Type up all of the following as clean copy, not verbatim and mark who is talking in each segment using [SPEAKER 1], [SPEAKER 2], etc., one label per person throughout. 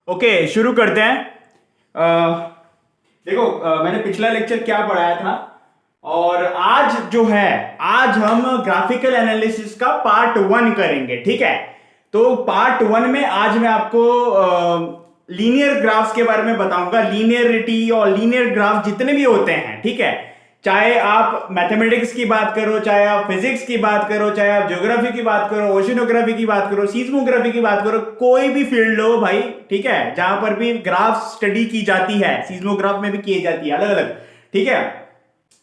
[SPEAKER 1] Okay, शुरू करते हैं। देखो, मैंने पिछला लेक्चर क्या पढ़ाया था और आज जो है, आज हम ग्राफिकल एनालिसिस का पार्ट 1 करेंगे। ठीक है, तो पार्ट 1 में आज मैं आपको लीनियर ग्राफ्स के बारे में बताऊंगा। लीनियरिटी और लीनियर ग्राफ जितने भी होते हैं, ठीक है, चाहे आप मैथमेटिक्स की बात करो, चाहे आप फिजिक्स की बात करो, चाहे आप ज्योग्राफी की बात करो, ओशिनोग्राफी की बात करो, सीस्मोग्राफी की बात करो, कोई भी फील्ड लो भाई, ठीक है, जहां पर भी ग्राफ स्टडी की जाती है, सीस्मोग्राफ में भी की जाती है अलग अलग, ठीक है,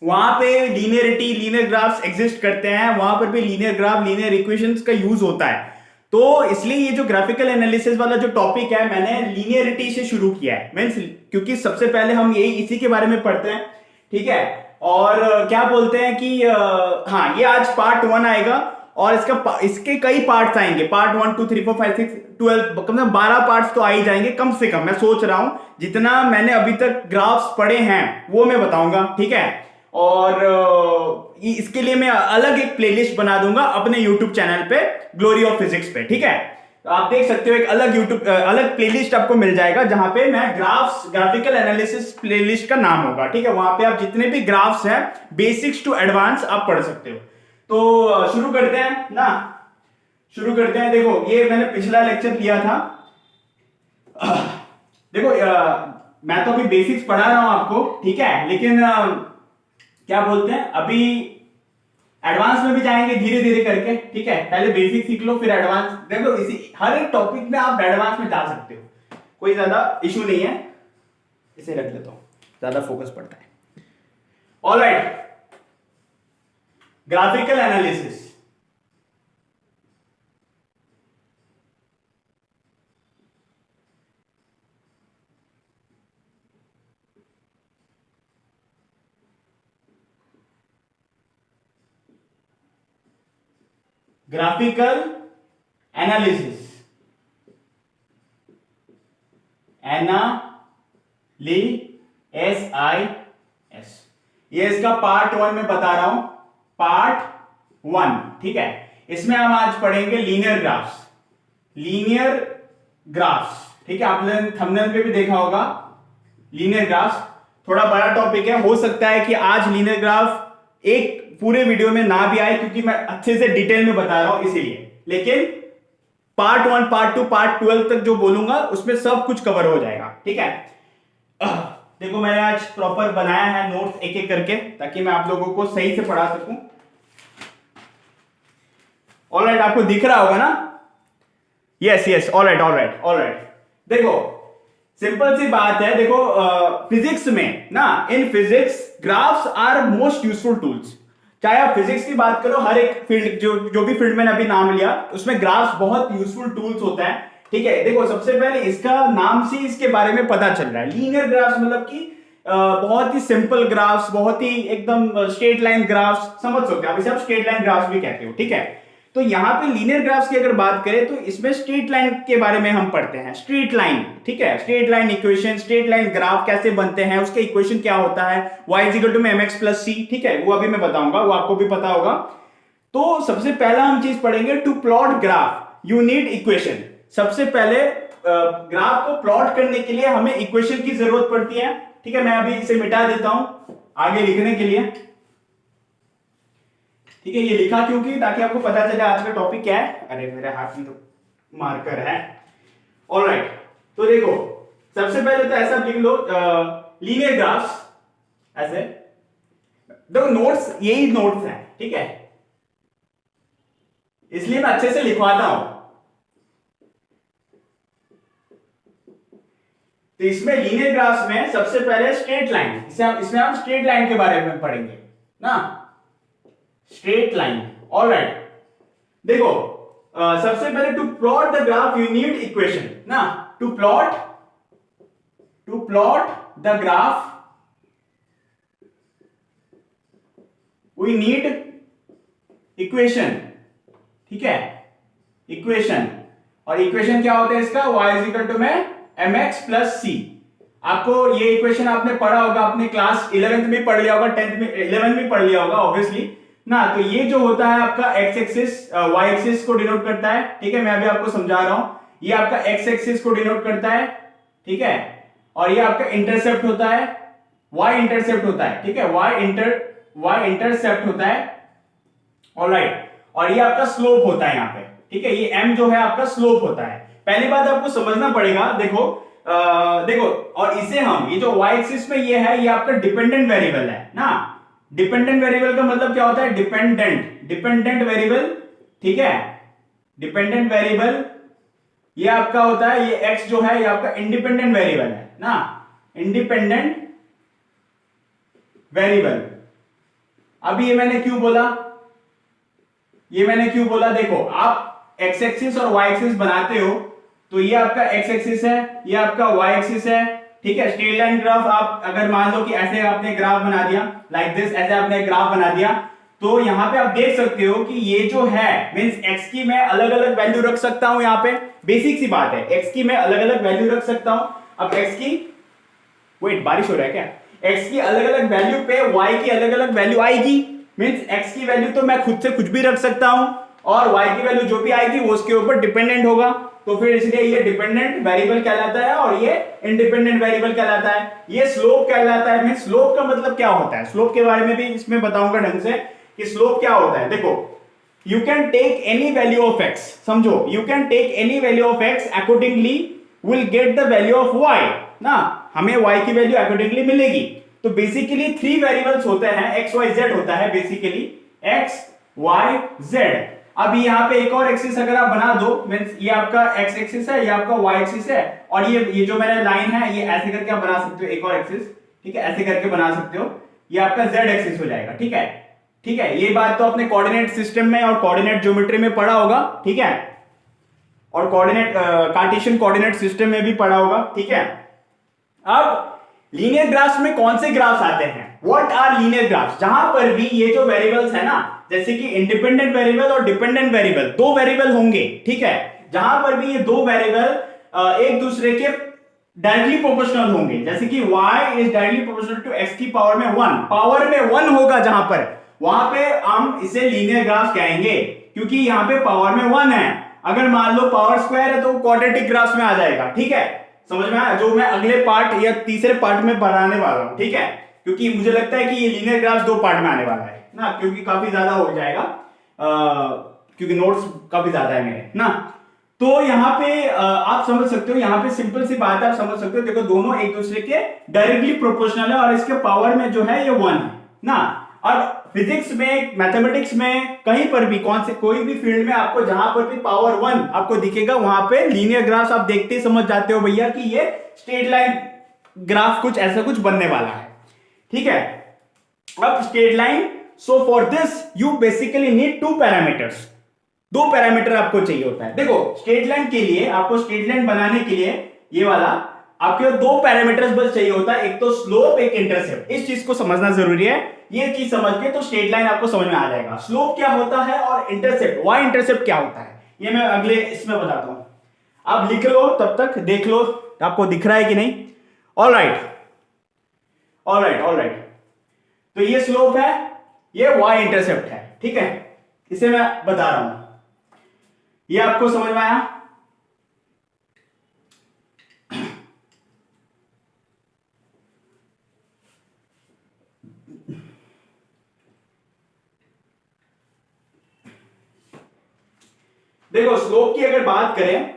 [SPEAKER 1] वहां पे लीनियरिटी, लीनियर ग्राफ्स एग्जिस्ट करते हैं, वहां पर भी लीनियर ग्राफ, लीनियर इक्वेशंस का यूज होता है। तो इसलिए ये जो ग्राफिकल एनालिसिस वाला जो टॉपिक है, मैंने लीनियरिटी से शुरू किया है, मींस क्योंकि सबसे पहले हम यही इसी के बारे में पढ़ते हैं, ठीक है। और क्या बोलते हैं कि हाँ, ये आज पार्ट 1 आएगा और इसके कई पार्ट्स आएंगे, पार्ट 1 2 3 4 5 6 12, कम से कम 12 पार्ट्स तो आ ही जाएंगे कम से कम। मैं सोच रहा हूं जितना मैंने अभी तक ग्राफ्स पढ़े हैं वो मैं बताऊंगा, ठीक है। और इसके लिए मैं अलग एक प्लेलिस्ट बना दूंगा अपने यूट्यूब चैनल पे, ग्लोरी ऑफ फिजिक्स पे, ठीक है। तो आप देख सकते हो एक अलग प्लेलिस्ट आपको मिल जाएगा जहां पे मैं ग्राफिकल एनालिसिस प्लेलिस्ट का नाम होगा, ठीक है। वहां पे आप जितने भी ग्राफ्स हैं, बेसिक्स टू एडवांस, आप पढ़ सकते हो। तो शुरू करते हैं ना, शुरू करते हैं। देखो, ये मैंने पिछला लेक्चर लिया था। देखो, मैं तो अभी बेसिक्स पढ़ा रहा हूं आपको, ठीक है, लेकिन क्या बोलते हैं, अभी एडवांस में भी जाएंगे धीरे धीरे करके, ठीक है। पहले बेसिक सीख लो, फिर एडवांस। देखो, इसी हर एक टॉपिक में आप एडवांस में जा सकते हो, कोई ज्यादा इशू नहीं है। इसे रख लेता हूं, ज्यादा फोकस पड़ता है। Alright, graphical analysis. Graphical analysis, SIS, ये इसका पार्ट 1 में बता रहा हूं, पार्ट 1, ठीक है। इसमें हम आज पढ़ेंगे लीनियर ग्राफ्स, लीनियर ग्राफ्स, ठीक है। आपने थंबनेल पे भी देखा होगा लीनियर ग्राफ्स। थोड़ा बड़ा टॉपिक है, हो सकता है कि आज लीनियर ग्राफ एक पूरे वीडियो में ना भी आए, क्योंकि मैं अच्छे से डिटेल में बता रहा हूं इसीलिए। लेकिन पार्ट 1, पार्ट 2, पार्ट 12 तक जो बोलूंगा उसमें सब कुछ कवर हो जाएगा, ठीक है। देखो, मैंने आज प्रॉपर बनाया है नोट्स एक एक करके, ताकि मैं आप लोगों को सही से पढ़ा सकूं। ऑलराइट, आपको दिख रहा होगा ना? Yes yes, alright alright alright. देखो, सिंपल सी बात है। देखो, फिजिक्स में ना, in physics graphs are most useful tools. चाहे आप फिजिक्स की बात करो, हर एक फील्ड, जो भी फील्ड मैंने अभी नाम लिया, उसमें ग्राफ्स बहुत यूजफुल टूल्स होता है, ठीक है। देखो, सबसे पहले इसका नाम से इसके बारे में पता चल रहा है। लीनियर ग्राफ्स मतलब कि बहुत ही सिंपल ग्राफ्स, बहुत ही एकदम स्ट्रेट लाइन ग्राफ्स, समझ सकते हो आप इसे, आप स्ट्रेट लाइन ग्राफ्स भी कहते हो, ठीक है। तो यहां पे लीनियर ग्राफ्स की अगर बात करें तो इसमें स्ट्रेट लाइन के बारे में हम पढ़ते हैं। स्ट्रेट लाइन, ठीक है, straight line equation, straight line graph कैसे बनते हैं, उसके इक्वेशन क्या होता है, y = mx + c, ठीक है, वो अभी मैं बताऊंगा, वो आपको भी पता होगा। तो सबसे पहला हम चीज पढ़ेंगे, to plot graph you need equation. सबसे पहले ग्राफ को प्लॉट करने के लिए हमें इक्वेशन की जरूरत पड़ती है, ठीक है। मैं अभी इसे मिटा देता हूं आगे लिखने के लिए, ठीक है। ये लिखा क्योंकि ताकि आपको पता चले आज का टॉपिक क्या है। अरे, मेरे हाथ में तो मार्कर है। ऑलराइट, तो देखो, सबसे पहले तो ऐसा लिख लो, लीनियर ग्राफ्स ऐसे। देखो, नोट्स यही नोट्स हैं, ठीक है, इसलिए मैं अच्छे से लिखवाता हूं। तो इसमें लीनियर ग्राफ्स में सबसे पहले स्ट्रेट लाइन, इसमें हम स्ट्रेट लाइन के बारे में पढ़ेंगे ना, स्ट्रेट लाइन। ऑलराइट, देखो, सबसे पहले to plot the graph you need equation ना। To plot the graph we need equation, ठीक है, इक्वेशन। और इक्वेशन क्या होता है इसका, y = mx + c। आपको ये इक्वेशन आपने पढ़ा होगा, अपने क्लास 11th में पढ़ लिया होगा, 10th में, 11th में पढ़ लिया होगा ऑब्वियसली ना। तो ये जो होता है आपका x एक्सिस, y एक्सिस को डिनोट करता है, ठीक है। मैं अभी आपको समझा रहा हूं, ये आपका x एक्सिस को डिनोट करता है, ठीक है, और ये आपका इंटरसेप्ट होता है, वाई इंटरसेप्ट होता है, ठीक है, वाई इंटरसेप्ट होता है, ऑलराइट, और ये आपका स्लोप होता है यहाँ पे, ठीक है, ये m जो है आपका स्लोप होता है। पहली बात आपको समझना पड़ेगा, देखो देखो, और इसे हम, ये जो y एक्सिस में ये है, ये आपका डिपेंडेंट वेरिएबल है ना। डिपेंडेंट वेरिएबल का मतलब क्या होता है, डिपेंडेंट वेरिएबल, ठीक है, डिपेंडेंट वेरिएबल ये आपका होता है, ये x जो है ये आपका इंडिपेंडेंट वेरिएबल है ना, इंडिपेंडेंट वेरिएबल। अब ये मैंने क्यों बोला, देखो आप x एक्सिस और y एक्सिस बनाते हो, तो ये आपका x एक्सिस है, ये आपका y एक्सिस है, ठीक है। स्ट्रेट लाइन ग्राफ आप अगर मान लो कि ऐसे आपने ग्राफ बना दिया, लाइक दिस, ऐसे आपने ग्राफ बना दिया, तो यहां पे आप देख सकते हो कि ये जो है मींस x की मैं अलग अलग वैल्यू रख सकता हूं, यहां पे बेसिक सी बात है, x की मैं अलग अलग वैल्यू रख सकता हूं। अब x की, वेट बारिश हो रहा है क्या, x की अलग अलग वैल्यू पे y की अलग अलग वैल्यू आएगी, मींस x की वैल्यू तो मैं खुद से कुछ भी रख सकता हूं, और y की वैल्यू जो भी आएगी वो उसके ऊपर डिपेंडेंट होगा, तो फिर इसलिए ये डिपेंडेंट वेरिएबल कहलाता है और ये इंडिपेंडेंट वेरिएबल कहलाता है। ये स्लोप कहलाता है। मींस स्लोप का मतलब क्या होता है, स्लोप के बारे में भी इसमें बताऊंगा ढंग से कि स्लोप क्या होता है। देखो, you can take any value of x, समझो, you can take any value of x, accordingly will get the value of y ना, हमें y की वैल्यू अकॉर्डिंगली मिलेगी। तो बेसिकली 3 वेरिएबल्स होते हैं, x y z होता है बेसिकली, x y z। अब यहाँ पे एक और एक्सिस अगर आप बना दो, मींस ये आपका x एक्सिस है, ये आपका y एक्सिस है, और ये जो मैंने लाइन है, ये ऐसे करके आप बना सकते हो एक और एक्सिस, ठीक है, ऐसे करके बना सकते हो, ये आपका z एक्सिस हो जाएगा, ठीक है, ठीक है। ये बात तो आपने कोऑर्डिनेट सिस्टम में और कोऑर्डिनेट ज्योमेट्री में पढ़ा होगा, ठीक है, और कोऑर्डिनेट कार्टेशियन कोऑर्डिनेट सिस्टम में भी पढ़ा होगा, ठीक है। अब लीनियर ग्राफ्स में कौन से ग्राफ्स आते हैं, व्हाट आर लीनियर ग्राफ्स, जहां पर भी ये जो वेरिएबल्स है ना, जैसे कि इंडिपेंडेंट वेरिएबल और डिपेंडेंट वेरिएबल, दो वेरिएबल होंगे, ठीक है, जहां पर भी ये दो वेरिएबल एक दूसरे के डायरेक्टली प्रोपोर्शनल होंगे, जैसे कि y is directly proportional to x की पावर में 1, पावर में 1 होगा जहां पर, वहां पे हम इसे लीनियर ग्राफ कहेंगे, क्योंकि यहां पे पावर में 1 है। अगर मान लो पावर स्क्वायर है तो क्वाड्रेटिक ग्राफ्स में आ जाएगा, ठीक है, समझ में आया, जो मैं अगले पार्ट या तीसरे पार्ट में पढ़ाने वाला हूं, ठीक है, क्योंकि मुझे लगता है कि ये लीनियर ग्राफ्स 2 पार्ट में आने वाला है ना, क्योंकि काफी ज्यादा हो जाएगा, क्योंकि नोट्स काफी ज्यादा है मेरे ना। तो यहाँ पे आप समझ सकते हो, यहाँ पे सिंपल सी बात है, आप समझ सकते हो, देखो दोनों एक दूसरे के डायरेक्टली प्रोपोर्शनल है, और इसके पावर में जो है ये 1 है ना। और फिजिक्स में, मैथमेटिक्स में, कहीं पर भी कोई भी फील्ड में आपको जहां पर भी पावर 1 आपको दिखेगा, वहां पे लीनियर ग्राफ आप देखते ही समझ जाते हो भैया कि ये स्ट्रेट लाइन ग्राफ कुछ ऐसा कुछ बनने वाला है, ठीक है। अब straight line, so for this you basically need 2 parameters, 2 parameter आपको चाहिए होता है। देखो स्ट्रेट लाइन के लिए, आपको स्ट्रेट लाइन बनाने के लिए ये वाला आपके 2 पैरामीटर्स बस चाहिए होता है, एक तो स्लोप, एक इंटरसेप्ट। इस चीज को समझना जरूरी है, ये चीज समझ के तो स्ट्रेट लाइन आपको समझ में आ जाएगा, स्लोप क्या होता है और इंटरसेप्ट, वाई इंटरसेप्ट क्या होता है, ये मैं अगले इसमें बताता हूं। आप लिख लो, तब तक देख लो आपको दिख रहा है कि नहीं। ऑलराइट, तो ये स्लोप है, ये वाई इंटरसेप्ट है, ठीक है, इसे मैं बता रहा हूं, ये आपको समझ में आया। देखो स्लोप की अगर बात करें,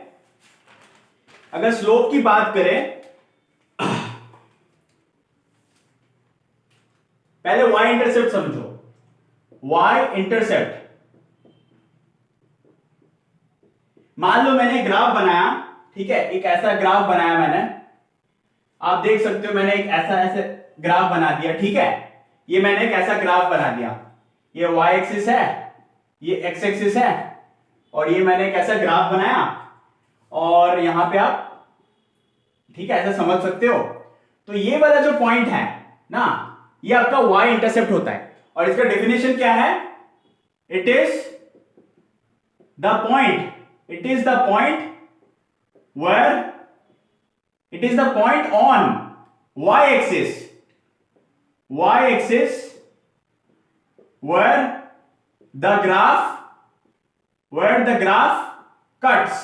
[SPEAKER 1] पहले y इंटरसेप्ट समझो, y इंटरसेप्ट, मान लो मैंने ग्राफ बनाया, ठीक है, एक ऐसा ग्राफ बनाया मैंने, आप देख सकते हो मैंने एक ऐसे ग्राफ बना दिया, ठीक है, ये मैंने एक ऐसा ग्राफ बना दिया, ये y एक्सिस है, ये x एक्सिस है, और ये मैंने एक ऐसा ग्राफ बनाया, और यहां पे आप, ठीक है, ऐसा समझ सकते हो। तो ये वाला जो पॉइंट है ना, ये आपका y इंटरसेप्ट होता है, और इसका डेफिनेशन क्या है, it is the point on y axis where the graph cuts,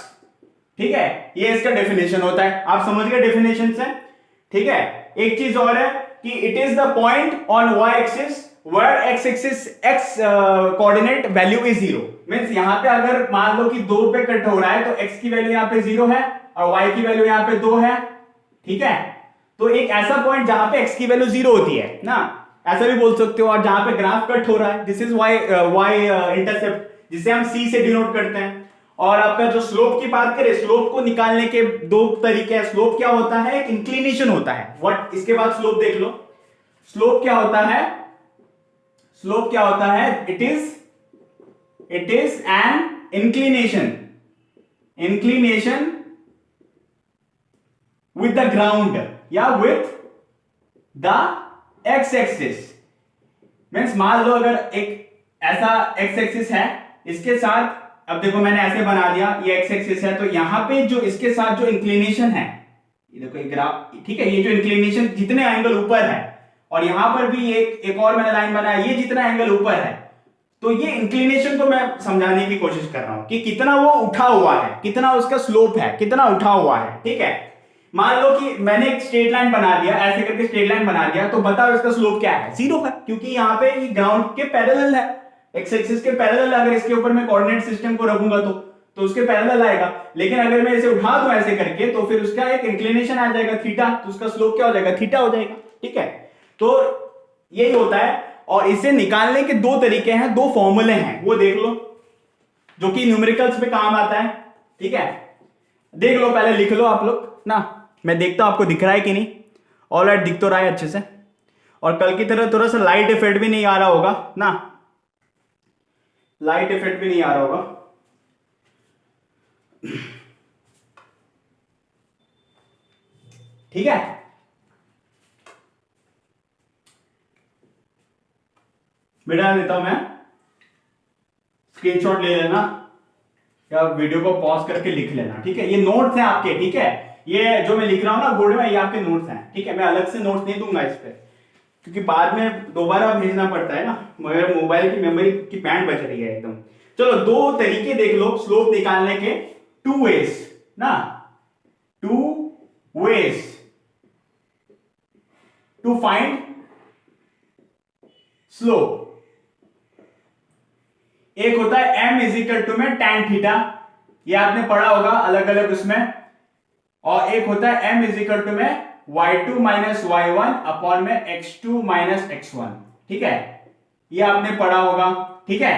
[SPEAKER 1] ठीक है, ये इसका डेफिनेशन होता है। आप समझ गए डेफिनेशन से? ठीक है, एक चीज और है कि it is the point on y axis where x axis x coordinate value is 0। Means यहां पे अगर मान लो कि 2 पे कट हो रहा है तो x की वैल्यू यहां पे 0 है और y की वैल्यू यहां पे 2 है। ठीक है, तो एक ऐसा पॉइंट जहां पे x की वैल्यू 0 होती है ना, ऐसा भी बोल सकते हो, और जहां पे ग्राफ कट हो रहा है, दिस इज y इंटरसेप्ट, जिसे हम c से डिनोट करते हैं। और आपका जो स्लोप की बात करें, स्लोप को निकालने के दो तरीके हैं। स्लोप क्या होता है? एक इंक्लिनेशन होता है। व्हाट, इसके बाद स्लोप देख लो। स्लोप क्या होता है? स्लोप क्या होता है? It is an inclination with the ground या with the x axis. Means मान लो अगर एक ऐसा एक्स एक्सिस है, इसके साथ, अब देखो मैंने ऐसे बना दिया, ये एक्स एक्सिस है, तो यहां पे जो इसके साथ जो इंक्लिनेशन है, ये देखो एक ग्राफ, ठीक है, ये जो इंक्लिनेशन जितने एंगल ऊपर है, और यहां पर भी एक और मैंने लाइन बनाया, ये जितना एंगल ऊपर है, तो ये इंक्लिनेशन को मैं समझाने की कोशिश कर रहा हूं कि कितना वो उठा हुआ है, कितना उसका स्लोप है, कितना उठा हुआ है। ठीक है, मान लो कि मैंने एक स्ट्रेट लाइन बना दिया, ऐसे करके स्ट्रेट लाइन बना दिया, तो बताओ इसका स्लोप क्या है? 0 है, क्योंकि यहां पे ये ग्राउंड के पैरेलल है, एक्स एक्सिस के पैरेलल। अगर इसके ऊपर मैं कोऑर्डिनेट सिस्टम को रखूंगा तो उसके पैरेलल आएगा। लेकिन अगर मैं इसे उठा दूं ऐसे करके, तो फिर उसका एक इंक्लिनेशन आ जाएगा थीटा, तो उसका स्लोप क्या हो जाएगा? थीटा हो जाएगा। ठीक है, तो यही होता है। और इसे निकालने के दो तरीके हैं, दो फॉर्मूले हैं, वो देख लो, जो कि न्यूमेरिकल्स पे काम आता है। ठीक है, देख लो, पहले लिख लो आप लोग ना, मैं देखता हूं आपको दिख रहा है कि नहीं। ऑलराइट, दिख तो रहा है अच्छे से, और कल की तरह थोड़ा सा लाइट इफेक्ट भी नहीं आ रहा होगा ना, लाइट इफेक्ट भी नहीं आ रहा होगा। ठीक है, मिटा देता हूं मैं, स्क्रीनशॉट ले लेना या वीडियो को पॉज करके लिख लेना। ठीक है, ये नोट्स हैं आपके। ठीक है, ये जो मैं लिख रहा हूं ना बोर्ड में, ये आपके नोट्स हैं। ठीक है, मैं अलग से नोट्स नहीं दूंगा इस पे, क्योंकि बाद में दोबारा भेजना पड़ता है ना, मगर मोबाइल की मेमोरी की बैंड बच रही है एकदम। चलो, दो तरीके देख लो स्लोप निकालने के, टू वेज ना, two ways to find slope. एक होता है m इजिकल टू में tan थीटा, ये आपने पढ़ा होगा अलग अलग उसमें, और एक होता है m इजिकल टू में y2 माइनस y1 अपॉन में x2 माइनस x1। ठीक है, ये आपने पढ़ा होगा। ठीक है,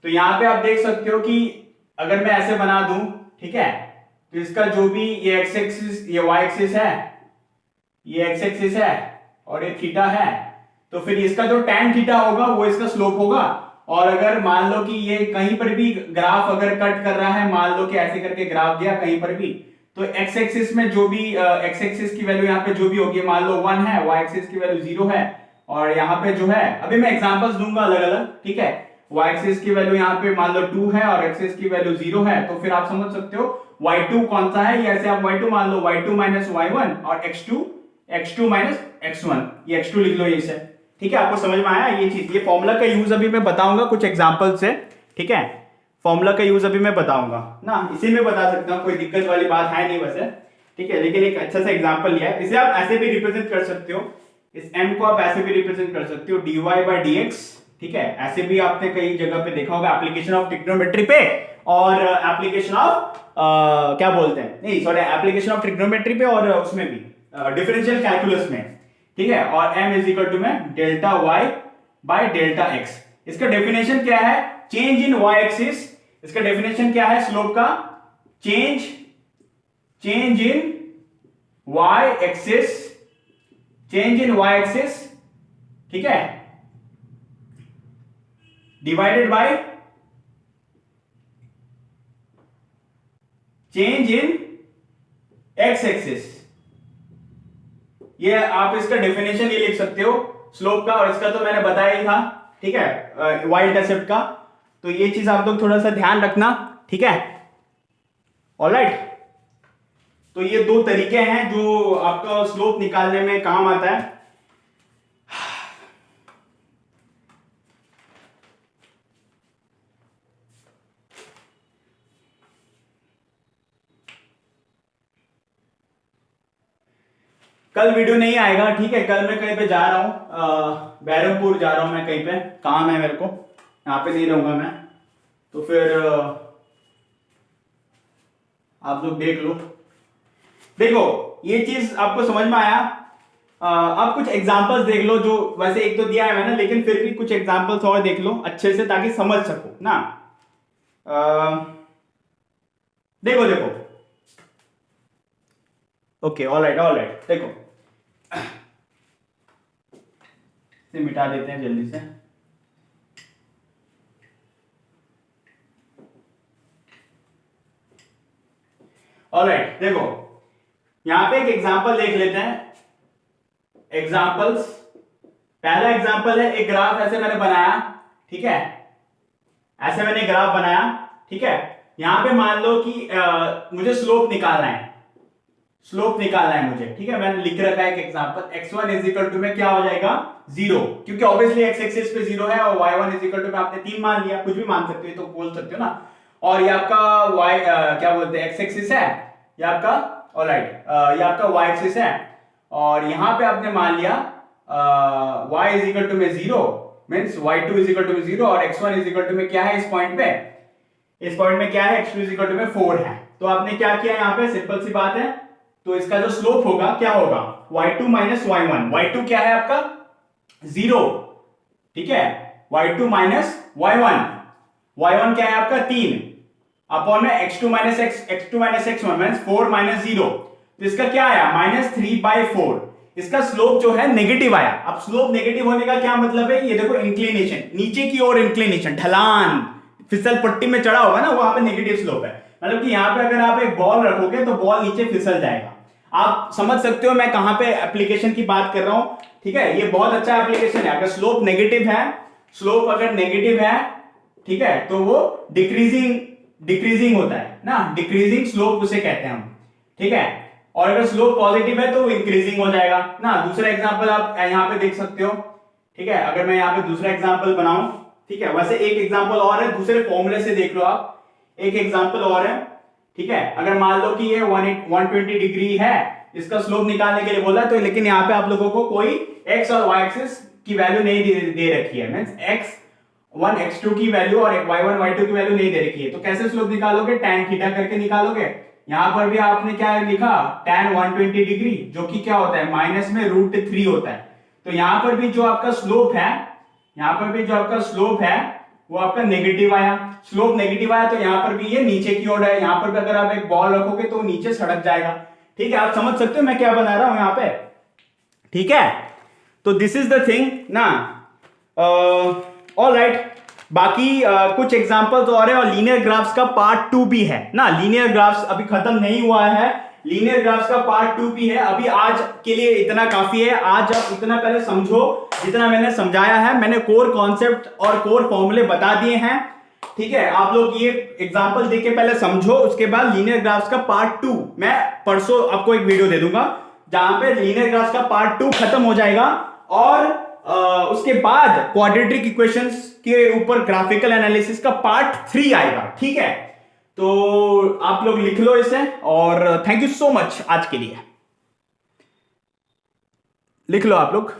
[SPEAKER 1] तो यहां पे आप देख सकते हो कि अगर मैं ऐसे बना दूं, ठीक है, तो इसका जो भी ये x एक्सिस, ये y एक्सिस है, ये x एक्सिस है, और ये थीटा है, तो फिर इसका जो tan थीटा होगा वो इसका स्लोप होगा। और अगर मान लो कि ये कहीं पर भी ग्राफ अगर कट कर रहा है, मान लो कि ऐसे करके ग्राफ दिया कहीं पर भी, तो x एक्सिस में जो भी x एक्सिस की वैल्यू यहाँ पे जो भी होगी, मान लो 1 है, y एक्सिस की वैल्यू 0 है, और यहाँ पे जो है, अभी मैं एग्जांपल्स दूंगा अलग अलग। ठीक है, y एक्सिस की वैल्यू यहाँ पे मान लो 2 है और x एक्सिस की वैल्यू 0 है, तो फिर आप समझ सकते हो y2 कौन सा है। ये ऐसे आप y2 मान लो, y2 माइनस y1 और x2 माइनस x1, ये x2 लिख लो इसे। ठीक है, आपको समझ में आया ये चीज? ये फॉर्मूला का यूज अभी मैं बताऊंगा कुछ एग्जांपल से। ठीक है, फॉर्मूला का यूज अभी मैं बताऊंगा ना, इसी में बता सकता हूं, कोई दिक्कत वाली बात है नहीं वैसे। ठीक है, लेकिन एक अच्छा सा एग्जांपल लिया है। इसे आप ऐसे भी रिप्रेजेंट कर सकते हो, इस m को आप ऐसे भी रिप्रेजेंट कर सकते हो, dy/dx। ठीक है, ऐसे भी आपने कई जगह पे देखा होगा, एप्लीकेशन ऑफ ट्रिग्नोमेट्री पे, और एप्लीकेशन ऑफ क्या बोलते हैं, नहीं सॉरी, एप्लीकेशन ऑफ ट्रिग्नोमेट्री पे, और उसमें भी डिफरेंशियल कैलकुलस में। ठीक है, और m इज इक्वल टू में delta y by delta x। इसका डेफिनेशन क्या है? Change in y axis. इसका डेफिनेशन क्या है स्लोप का? Change in y axis, change in y axis, ठीक है, divided by change in x axis. ये आप इसका डेफिनेशन ये लिख सकते हो स्लोप का, और इसका तो मैंने बताया ही था। ठीक है, y इंटरसेप्ट का, तो ये चीज आप लोग थोड़ा सा ध्यान रखना। ठीक है, ऑलराइट। तो ये दो तरीके हैं जो आपका स्लोप निकालने में काम आता है। कल वीडियो नहीं आएगा, ठीक है। कल मैं कहीं पे जा रहा हूँ, बैरमपुर जा रहा हूँ मैं, कहीं पे काम है मेरे को, यहाँ पे नहीं रहूंगा मैं। तो फिर आप लोग देख लो। देखो ये चीज आपको समझ में आया। आप कुछ एग्जांपल्स देख लो, जो वैसे एक तो दिया है मैंने, लेकिन फिर भी कुछ एग्जांपल्स और देख लो अच्छे से, ताकि समझ सको ना। देखो देखो, ओके, ऑलराइट, देखो इसे मिटा देते हैं जल्दी से। ऑलराइट, देखो यहां पे एक एग्जांपल देख लेते हैं। एग्जांपल्स, पहला एग्जांपल है, एक ग्राफ ऐसे मैंने बनाया, ठीक है। ऐसे मैंने ग्राफ बनाया, ठीक है। यहां पे मान लो कि मुझे स्लोप निकालना है, स्लोप निकालना है मुझे, ठीक है। मैंने लिख रखा है एक example, x1 is equal to में क्या हो जाएगा 0, क्योंकि ऑब्वियसली x एक्सिस पे 0 है, और y1 इज इक्वल टू में आपने 3 मान लिया, कुछ भी मान सकते हो, तो बोल सकते हो ना। और ये आपका y क्या बोलते हैं, x एक्सिस है, ये आपका ऑलराइट, ये आपका y एक्सिस है, और यहां पे आपने मान लिया y इज इक्वल टू में 0, means y2 is equal to में 0, और x1 इज इक्वल टू में क्या है इस पॉइंट पे, इस पॉइंट में क्या है, x2 इज इक्वल टू में 4 है। तो आपने क्या किया यहाँ पे, सिंपल सी बात है। तो इसका जो स्लोप होगा क्या होगा, y2 माइनस y1। y2 क्या है आपका 0, ठीक है। y2 माइनस y1, y1 क्या है आपका 3 अपॉन में x2 minus x1 minus 4 minus 0। तो इसका क्या आया -3/4। इसका स्लोप जो है नेगेटिव आया। अब स्लोप नेगेटिव होने का क्या मतलब है, ये देखो इंक्लिनेशन, नीचे की ओर इंक्लिनेशन, ढलान, फिसल पट्टी में चढ़ा होगा ना, वहां पे नेगेटिव स्लोप है। मतलब कि यहां पे अगर आप एक बॉल रखोगे तो बॉल नीचे फिसल जाएगा। आप समझ सकते हो मैं कहां पे एप्लीकेशन की बात कर रहा हूं, ठीक है। ये बहुत अच्छा एप्लीकेशन है। अगर स्लोप नेगेटिव है, स्लोप अगर नेगेटिव है, ठीक है, तो वो डिक्रीजिंग होता है ना, डिक्रीजिंग स्लोप उसे कहते हैं हम, ठीक है। और अगर स्लोप पॉजिटिव है तो इंक्रीजिंग हो जाएगा ना। दूसरा एग्जांपल आप यहां पे देख सकते हो, ठीक है। अगर मैं यहां पे दूसरा एग्जांपल बनाऊं, ठीक है, वैसे एक एग्जांपल और है, दूसरे फॉर्मूले से देख लो आप, एक एग्जांपल और है, ठीक है। अगर मान लो कि ये 120 डिग्री है, इसका स्लोप निकालने के लिए बोला, तो लेकिन यहाँ पे आप लोगों को कोई x और y एक्सिस की वैल्यू नहीं दे रखी है, मींस x1 x2 की वैल्यू और y1 y2 की वैल्यू नहीं दे रखी है। तो कैसे स्लोप निकालोगे, tan थीटा करके निकालोगे। यहां पर भी आपने क्या लिखा, tan 120 डिग्री, जो कि क्या होता है माइनस में √3 होता है। तो यहां पर भी जो आपका स्लोप है, यहां पर भी जो आपका स्लोप है वो आपका नेगेटिव आया। स्लोप नेगेटिव आया तो यहां पर भी ये नीचे की ओर है। यहां पर भी अगर आप एक बॉल रखोगे तो नीचे सड़क जाएगा, ठीक है। आप समझ सकते हो मैं क्या बना रहा हूं यहां पे, ठीक है। तो दिस इज द थिंग ना। ऑलराइट, बाकी कुछ एग्जांपल्स और है, और लीनियर ग्राफ्स का पार्ट 2 भी है ना। लीनियर ग्राफ्स अभी खत्म नहीं हुआ है, लीनियर ग्राफ्स का पार्ट 2 भी है। अभी आज के लिए इतना काफी है। आज आप इतना पहले समझो जितना मैंने समझाया है। मैंने कोर कॉन्सेप्ट और कोर फॉर्मूले बता दिए हैं, ठीक है। आप लोग ये एग्जांपल देख के पहले समझो, उसके बाद लीनियर ग्राफ्स का पार्ट 2 मैं परसों आपको एक वीडियो दे दूंगा, जहां पे लीनियर ग्राफ्स का पार्ट 2 खत्म हो जाएगा, और उसके बाद क्वाड्रेटिक इक्वेशंस के ऊपर ग्राफिकल एनालिसिस का पार्ट 3 आएगा, ठीक है। तो आप लोग लिख लो इसे, और थैंक यू सो मच आज के लिए। लिख लो आप लोग।